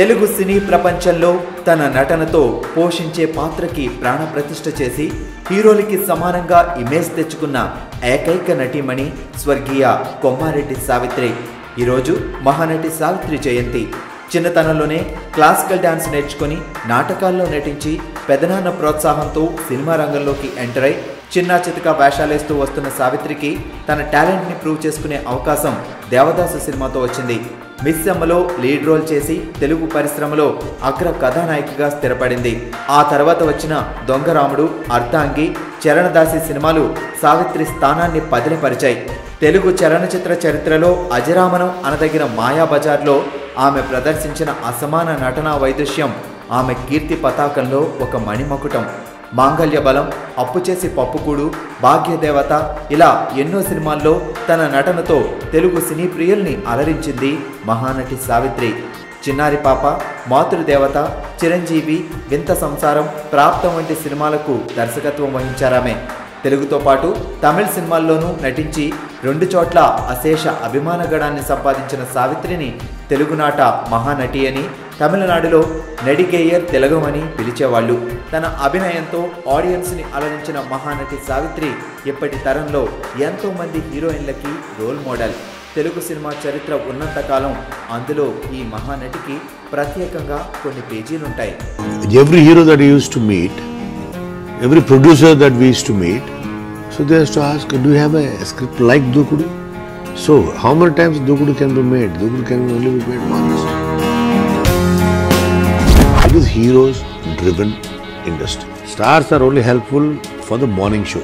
తెలుగు సినీ ప్రపంచంలో తన నటనతో పోషించే పాత్రకి ప్రాణప్రతిష్ఠ చేసి హీరోలకి సమానంగా ఇమేజ్ తెచ్చుకున్న ఏకైక నటీమణి స్వర్గీయ కొమ్మారెడ్డి సావిత్రి. ఈరోజు మహానటి సావిత్రి జయంతి. చిన్నతనంలోనే క్లాసికల్ డాన్స్ నేర్చుకుని నాటకాల్లో నటించి పెదనాన్న ప్రోత్సాహంతో సినిమా రంగంలోకి ఎంటర్ అయి చిన్న చితక వేషాలేస్తూ వస్తున్న సావిత్రికి తన టాలెంట్ని ప్రూవ్ చేసుకునే అవకాశం దేవదాసు సినిమాతో వచ్చింది. మిస్ అమ్మలో లీడ్ రోల్ చేసి తెలుగు పరిశ్రమలో అగ్ర కథానాయికగా స్థిరపడింది. ఆ తర్వాత వచ్చిన దొంగరాముడు, అర్ధాంగి, చరణదాసి సినిమాలు సావిత్రి స్థానాన్ని పదిలపరిచాయి. తెలుగు చలనచిత్ర చరిత్రలో అజరామరం అనదగిన మాయాబజార్లో ఆమె ప్రదర్శించిన అసమాన నటనా వైదుష్యం ఆమె కీర్తి పతాకంలో ఒక మణిమకుటం. మాంగళ్య బలం, అప్పు చేసి పప్పుకూడు, భాగ్యదేవత ఇలా ఎన్నో సినిమాల్లో తన నటనతో తెలుగు సినీ ప్రియుల్ని అలరించింది మహానటి సావిత్రి. చిన్నారి పాప, మాతృదేవత, చిరంజీవి, వింత సంసారం, ప్రాప్తం వంటి సినిమాలకు దర్శకత్వం వహించారామె. తెలుగుతో పాటు తమిళ సినిమాల్లోనూ నటించి 2 చోట్ల అశేష అభిమానగణాన్ని సంపాదించిన సావిత్రిని తెలుగునాట మహానటి అని, తమిళనాడులో నడిగేయర్ తిలగం అని పిలిచేవాళ్ళు. తన అభినయంతో ఆడియన్స్ని అలరించిన మహానటి సావిత్రి ఇప్పటి తరంలో ఎంతోమంది హీరోయిన్లకి రోల్ మోడల్. తెలుగు సినిమా చరిత్ర ఉన్నంతకాలం అందులో ఈ మహానటికి ప్రత్యేకంగా కొన్ని పేజీలుంటాయి. Every hero that I used to meet, every producer that we used to meet, so they used to ask, do you have a script like Dookudu? So how many times Dookudu can be made? Dookudu can only be made once. It is heroes driven industry. Stars are only helpful for the morning show.